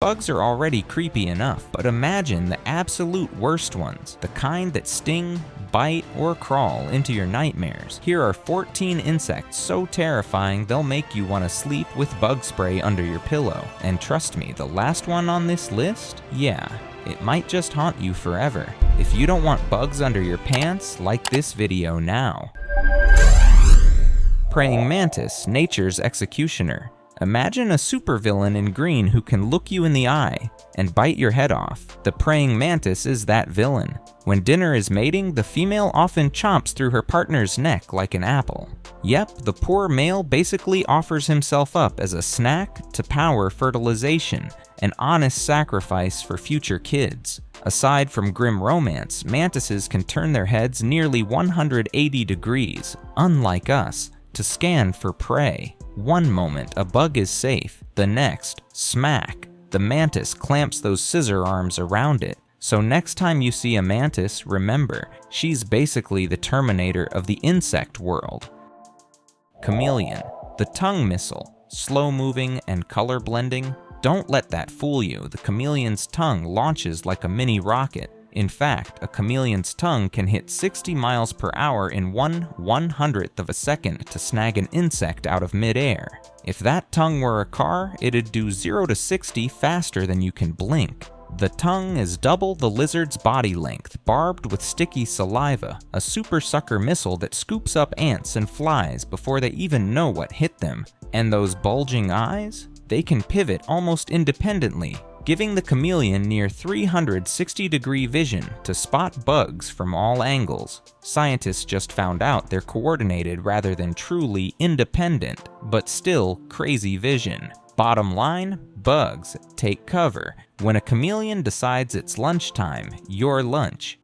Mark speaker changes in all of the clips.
Speaker 1: bugs are already creepy enough, but imagine the absolute worst ones, the kind that sting, bite, or crawl into your nightmares. Here are 14 insects so terrifying they'll make you want to sleep with bug spray under your pillow. And trust me, the last one on this list? Yeah, it might just haunt you forever. If you don't want bugs under your pants, like this video now. Praying mantis, nature's executioner. Imagine a supervillain in green who can look you in the eye and bite your head off. The praying mantis is that villain. When dinner is mating, the female often chomps through her partner's neck like an apple. Yep, the poor male basically offers himself up as a snack to power fertilization, an honest sacrifice for future kids. Aside from grim romance, mantises can turn their heads nearly 180 degrees, unlike us, to scan for prey. One moment, a bug is safe. The next, smack. The mantis clamps those scissor arms around it. So next time you see a mantis, remember, she's basically the Terminator of the insect world. Chameleon, the tongue missile, slow-moving and color-blending. Don't let that fool you. The chameleon's tongue launches like a mini rocket. In fact, a chameleon's tongue can hit 60 miles per hour in 1/100th of a second to snag an insect out of midair. If that tongue were a car, it'd do 0 to 60 faster than you can blink. The tongue is double the lizard's body length, barbed with sticky saliva, a super sucker missile that scoops up ants and flies before they even know what hit them. And those bulging eyes? They can pivot almost independently, giving the chameleon near 360-degree vision to spot bugs from all angles. Scientists just found out they're coordinated rather than truly independent, but still crazy vision. Bottom line, bugs take cover. When a chameleon decides it's lunchtime, your lunch.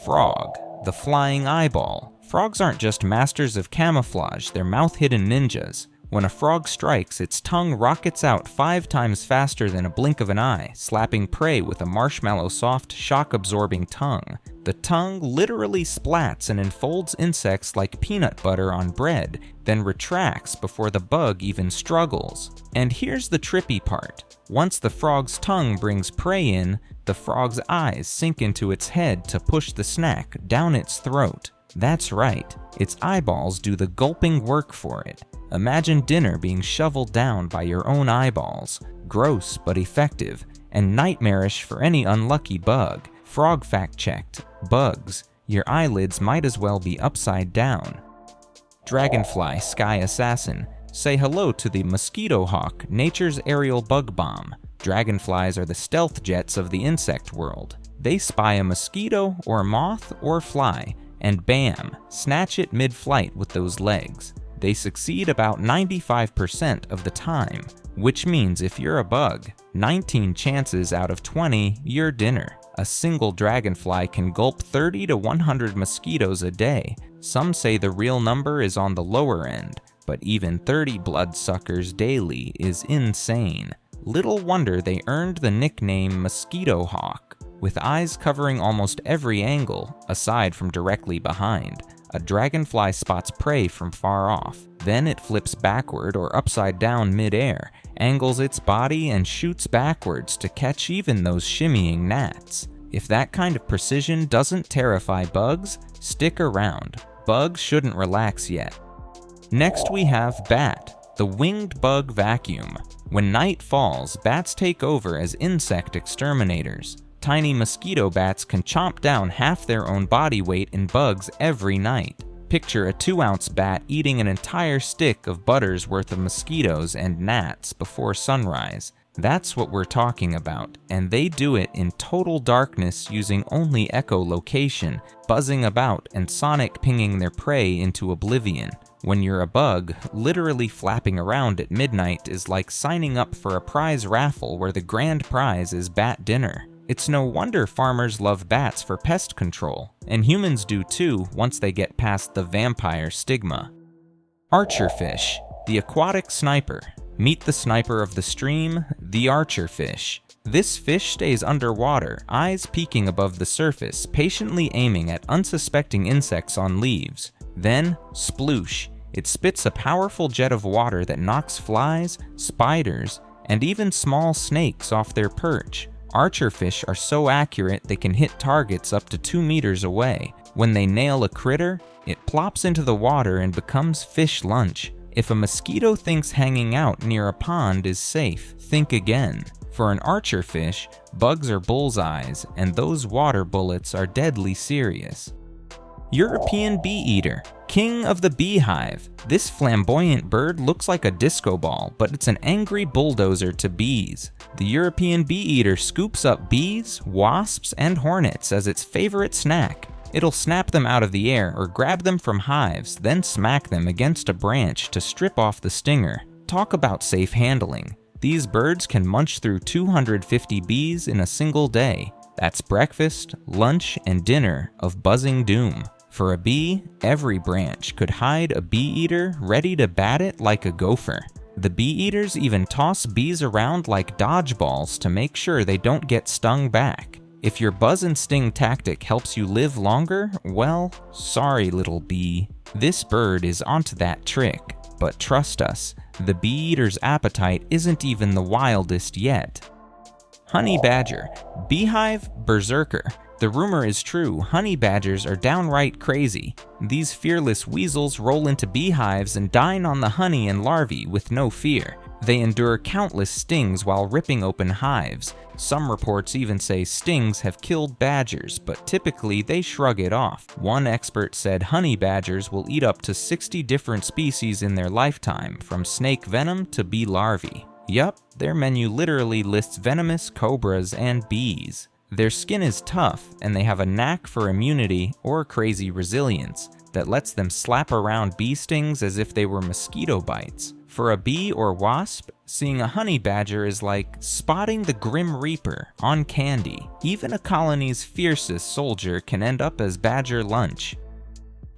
Speaker 1: Frog, the flying eyeball. Frogs aren't just masters of camouflage, they're mouth-hidden ninjas. When a frog strikes, its tongue rockets out 5 times faster than a blink of an eye, slapping prey with a marshmallow-soft, shock-absorbing tongue. The tongue literally splats and enfolds insects like peanut butter on bread, then retracts before the bug even struggles. And here's the trippy part. Once the frog's tongue brings prey in, the frog's eyes sink into its head to push the snack down its throat. That's right, its eyeballs do the gulping work for it. Imagine dinner being shoveled down by your own eyeballs. Gross but effective, and nightmarish for any unlucky bug. Frog fact-checked. Bugs, your eyelids might as well be upside down. Dragonfly, sky assassin. Say hello to the mosquito hawk, nature's aerial bug bomb. Dragonflies are the stealth jets of the insect world. They spy a mosquito or moth or fly, and bam, snatch it mid-flight with those legs. They succeed about 95% of the time, which means if you're a bug, 19 chances out of 20, you're dinner. A single dragonfly can gulp 30 to 100 mosquitoes a day. Some say the real number is on the lower end, but even 30 bloodsuckers daily is insane. Little wonder they earned the nickname Mosquito Hawk. With eyes covering almost every angle, aside from directly behind, a dragonfly spots prey from far off. Then it flips backward or upside down mid-air, angles its body, and shoots backwards to catch even those shimmying gnats. If that kind of precision doesn't terrify bugs, stick around. Bugs shouldn't relax yet. Next we have bat, the winged bug vacuum. When night falls, bats take over as insect exterminators. Tiny mosquito bats can chomp down half their own body weight in bugs every night. Picture a 2-ounce bat eating an entire stick of butter's worth of mosquitoes and gnats before sunrise. That's what we're talking about, and they do it in total darkness using only echolocation, buzzing about and sonic pinging their prey into oblivion. When you're a bug, literally flapping around at midnight is like signing up for a prize raffle where the grand prize is bat dinner. It's no wonder farmers love bats for pest control, and humans do too once they get past the vampire stigma. Archerfish, the aquatic sniper. Meet the sniper of the stream, the archerfish. This fish stays underwater, eyes peeking above the surface, patiently aiming at unsuspecting insects on leaves. Then, sploosh, it spits a powerful jet of water that knocks flies, spiders, and even small snakes off their perch. Archerfish are so accurate they can hit targets up to 2 meters away. When they nail a critter, it plops into the water and becomes fish lunch. If a mosquito thinks hanging out near a pond is safe, think again. For an archerfish, bugs are bullseyes, and those water bullets are deadly serious. European bee eater, king of the beehive. This flamboyant bird looks like a disco ball, but it's an angry bulldozer to bees. The European bee eater scoops up bees, wasps, and hornets as its favorite snack. It'll snap them out of the air or grab them from hives, then smack them against a branch to strip off the stinger. Talk about safe handling. These birds can munch through 250 bees in a single day. That's breakfast, lunch, and dinner of buzzing doom. For a bee, every branch could hide a bee eater ready to bat it like a gopher. The bee eaters even toss bees around like dodgeballs to make sure they don't get stung back. If your buzz and sting tactic helps you live longer, well, sorry little bee. This bird is onto that trick. But trust us, the bee eater's appetite isn't even the wildest yet. Honey badger, beehive berserker. The rumor is true, honey badgers are downright crazy. These fearless weasels roll into beehives and dine on the honey and larvae with no fear. They endure countless stings while ripping open hives. Some reports even say stings have killed badgers, but typically they shrug it off. One expert said honey badgers will eat up to 60 different species in their lifetime, from snake venom to bee larvae. Yup, their menu literally lists venomous, cobras, and bees. Their skin is tough, and they have a knack for immunity or crazy resilience that lets them slap around bee stings as if they were mosquito bites. For a bee or wasp, seeing a honey badger is like spotting the Grim Reaper on candy. Even a colony's fiercest soldier can end up as badger lunch.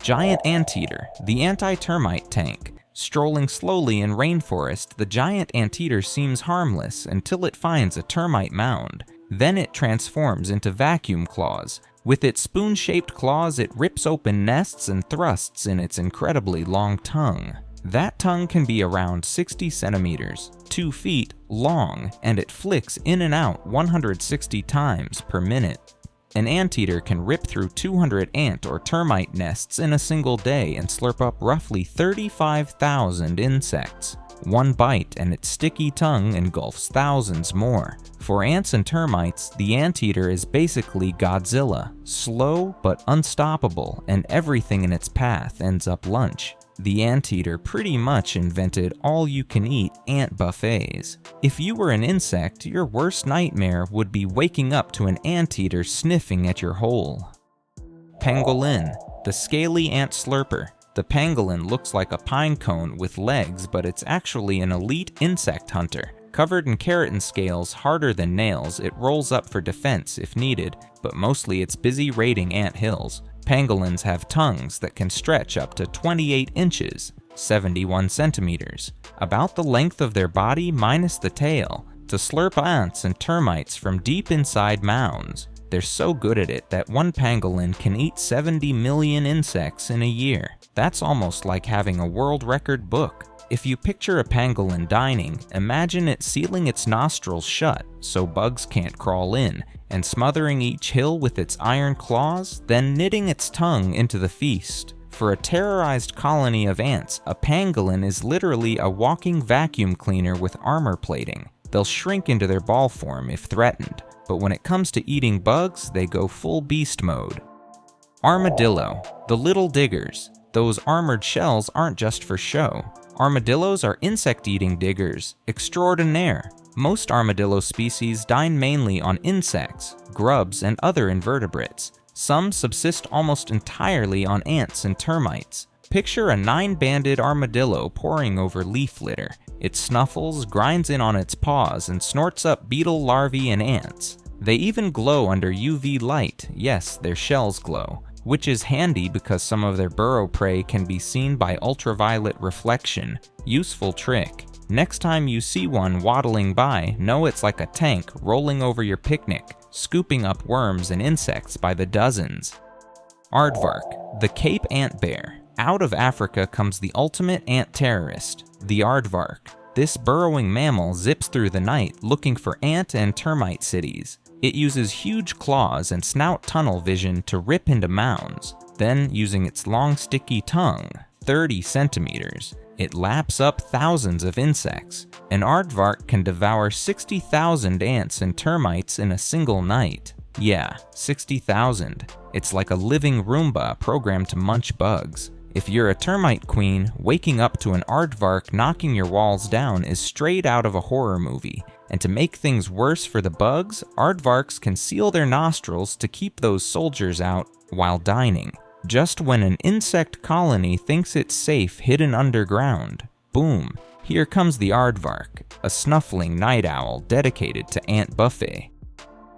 Speaker 1: Giant anteater, the anti-termite tank. Strolling slowly in rainforest, the giant anteater seems harmless until it finds a termite mound. Then it transforms into vacuum claws. With its spoon-shaped claws, it rips open nests and thrusts in its incredibly long tongue. That tongue can be around 60 centimeters, 2 feet, long, and it flicks in and out 160 times per minute. An anteater can rip through 200 ant or termite nests in a single day and slurp up roughly 35,000 insects. One bite and its sticky tongue engulfs thousands more. For ants and termites, the anteater is basically Godzilla, slow but unstoppable, and everything in its path ends up lunch. The anteater pretty much invented all-you-can-eat ant buffets. If you were an insect, your worst nightmare would be waking up to an anteater sniffing at your hole. Pangolin, the scaly ant slurper. The pangolin looks like a pine cone with legs, but it's actually an elite insect hunter. Covered in keratin scales harder than nails, it rolls up for defense if needed, but mostly it's busy raiding ant hills. Pangolins have tongues that can stretch up to 28 inches, 71 centimeters, about the length of their body minus the tail, to slurp ants and termites from deep inside mounds. They're so good at it that one pangolin can eat 70 million insects in a year. That's almost like having a world record book. If you picture a pangolin dining, imagine it sealing its nostrils shut so bugs can't crawl in, and smothering each hill with its iron claws, then knitting its tongue into the feast. For a terrorized colony of ants, a pangolin is literally a walking vacuum cleaner with armor plating. They'll shrink into their ball form if threatened, but when it comes to eating bugs, they go full beast mode. Armadillo, the little diggers. Those armored shells aren't just for show. Armadillos are insect-eating diggers extraordinaire. Most armadillo species dine mainly on insects, grubs, and other invertebrates. Some subsist almost entirely on ants and termites. Picture a 9-banded armadillo poring over leaf litter. It snuffles, grinds in on its paws, and snorts up beetle larvae and ants. They even glow under UV light. Yes, their shells glow, which is handy because some of their burrow prey can be seen by ultraviolet reflection. Useful trick. Next time you see one waddling by, know it's like a tank rolling over your picnic, scooping up worms and insects by the dozens. Aardvark, the Cape ant bear. Out of Africa comes the ultimate ant terrorist, the aardvark. This burrowing mammal zips through the night looking for ant and termite cities. It uses huge claws and snout tunnel vision to rip into mounds. Then, using its long sticky tongue, 30 centimeters, it laps up thousands of insects. An aardvark can devour 60,000 ants and termites in a single night. Yeah, 60,000. It's like a living Roomba programmed to munch bugs. If you're a termite queen, waking up to an aardvark knocking your walls down is straight out of a horror movie. And to make things worse for the bugs, aardvarks can seal their nostrils to keep those soldiers out while dining. Just when an insect colony thinks it's safe hidden underground, boom, here comes the aardvark, a snuffling night owl dedicated to ant buffet.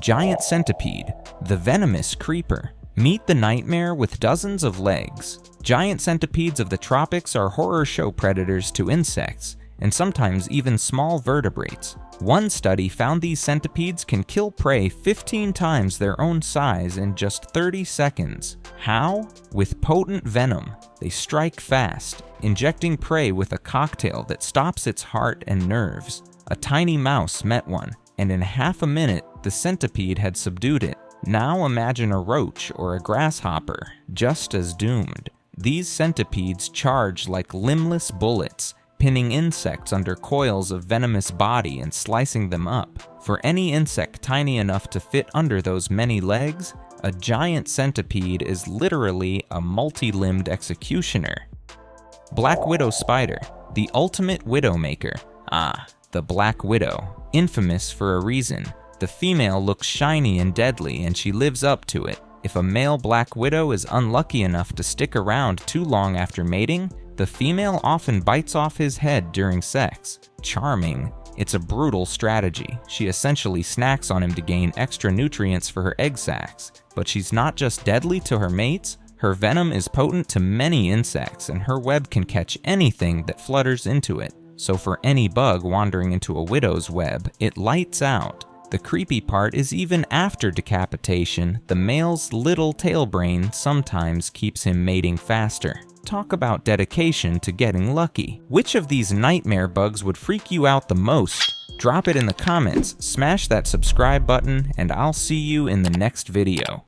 Speaker 1: Giant centipede, the venomous creeper. Meet the nightmare with dozens of legs. Giant centipedes of the tropics are horror show predators to insects, and sometimes even small vertebrates. One study found these centipedes can kill prey 15 times their own size in just 30 seconds. How? With potent venom. They strike fast, injecting prey with a cocktail that stops its heart and nerves. A tiny mouse met one, and in half a minute, the centipede had subdued it. Now imagine a roach or a grasshopper, just as doomed. These centipedes charge like limbless bullets, pinning insects under coils of venomous body and slicing them up. For any insect tiny enough to fit under those many legs, a giant centipede is literally a multi-limbed executioner. Black widow spider, the ultimate widowmaker. Ah, the black widow, infamous for a reason. The female looks shiny and deadly, and she lives up to it. If a male black widow is unlucky enough to stick around too long after mating, the female often bites off his head during sex. Charming. It's a brutal strategy. She essentially snacks on him to gain extra nutrients for her egg sacs. But she's not just deadly to her mates, her venom is potent to many insects, and her web can catch anything that flutters into it. So for any bug wandering into a widow's web, it lights out. The creepy part is even after decapitation, the male's little tail brain sometimes keeps him mating faster. Talk about dedication to getting lucky. Which of these nightmare bugs would freak you out the most? Drop it in the comments, smash that subscribe button, and I'll see you in the next video.